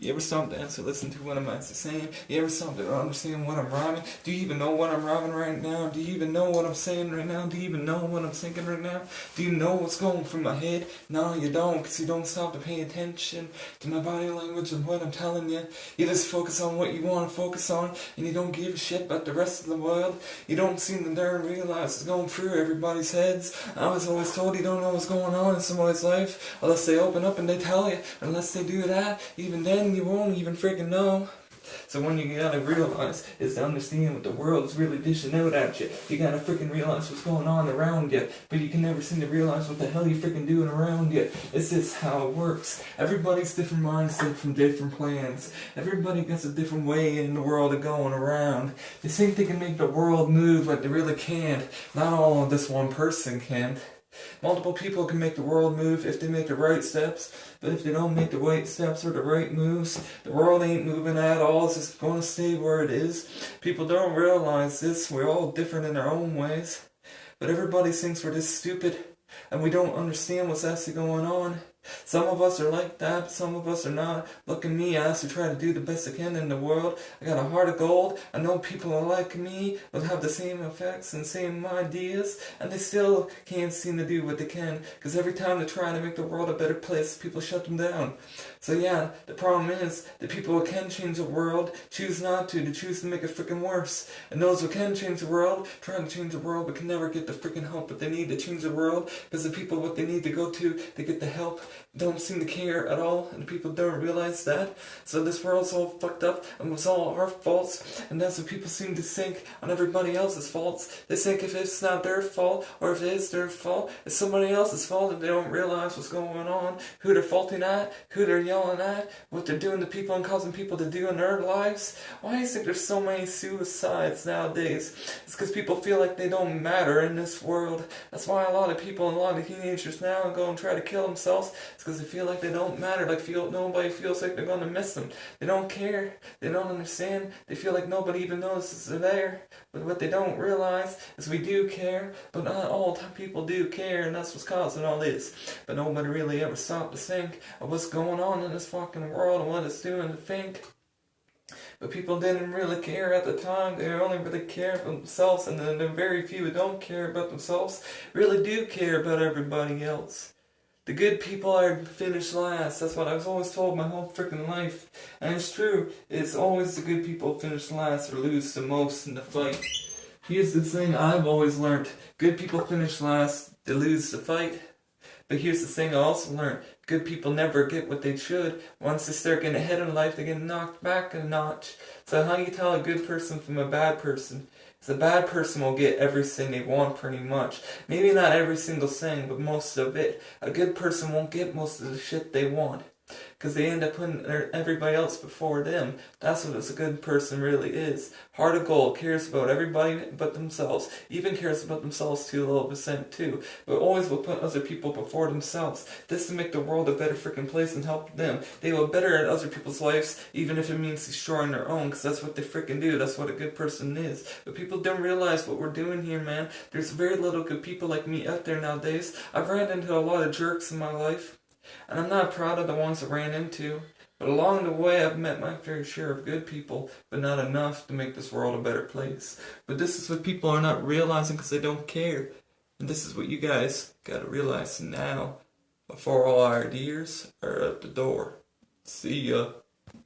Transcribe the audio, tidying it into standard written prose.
You ever stop to answer, listen to what I'm actually saying? You ever stop to understand what I'm rhyming? Do you even know what I'm rhyming right now? Do you even know what I'm saying right now? Do you even know what I'm thinking right now? Do you know what's going through my head? No, you don't, because you don't stop to pay attention to my body language and what I'm telling you. You just focus on what you want to focus on, and you don't give a shit about the rest of the world. You don't seem to darn realize it's going through everybody's heads. I was always told you don't know what's going on in somebody's life unless they open up and they tell you. Unless they do that, even then you won't even freaking know. So when you gotta realize is to understand what the world is really dishing out at you. You gotta freaking realize what's going on around you, but you can never seem to realize what the hell you're freaking doing around you. It's just how it works. Everybody's different mindset from different plans. Everybody gets a different way in the world of going around. They think they can make the world move, but they really can't. Not all of this one person can. Multiple people can make the world move if they make the right steps, but if they don't make the right steps or the right moves, the world ain't moving at all. It's just going to stay where it is. People don't realize this. We're all different in our own ways, but everybody thinks we're just stupid and we don't understand what's actually going on. Some of us are like that, but some of us are not. Look at me, I actually try to do the best I can in the world. I got a heart of gold. I know people are like me, but have the same effects and same ideas, and they still can't seem to do what they can, because every time they try to make the world a better place, people shut them down. So yeah, the problem is, the people who can change the world choose not to. They choose to make it freaking worse. And those who can change the world, try to change the world, but can never get the freaking help that they need to change the world, because the people what they need to go to, they get the help, don't seem to care at all, and people don't realize that. So this world's all fucked up, and it's all our faults, and that's what people seem to think on everybody else's faults. They think if it's not their fault, or if it is their fault, it's somebody else's fault, and they don't realize what's going on, who they're faulting at, who they're yelling at, what they're doing to people and causing people to do in their lives. Why do you think there's so many suicides nowadays? It's because people feel like they don't matter in this world. That's why a lot of people and a lot of teenagers now go and try to kill themselves. It's because they feel like they don't matter, nobody feels like they're going to miss them. They don't care, they don't understand, they feel like nobody even notices they're there. But what they don't realize is we do care, but not all people do care, and that's what's causing all this. But nobody really ever stopped to think of what's going on in this fucking world and what it's doing to think. But people didn't really care at the time. They only really care about themselves, and then the very few who don't care about themselves really do care about everybody else. The good people are finished last. That's what I was always told my whole freaking life. And it's true. It's always the good people finish last or lose the most in the fight. Here's the thing I've always learned. Good people finish last, they lose the fight. But here's the thing I also learned. Good people never get what they should. Once they start getting ahead in life, they get knocked back a notch. So how do you tell a good person from a bad person? The bad person will get everything they want pretty much. Maybe not every single thing, but most of it. A good person won't get most of the shit they want, because they end up putting everybody else before them. That's what a good person really is. Heart of gold, cares about everybody but themselves. Even cares about themselves to a little percent too. But always will put other people before themselves. This to make the world a better freaking place and help them. They will better at other people's lives, even if it means destroying their own, because that's what they freaking do. That's what a good person is. But people don't realize what we're doing here, man. There's very little good people like me out there nowadays. I've ran into a lot of jerks in my life, and I'm not proud of the ones I ran into. But along the way, I've met my fair share of good people, but not enough to make this world a better place. But this is what people are not realizing because they don't care. And this is what you guys gotta realize now, before all our ideas are out the door. See ya.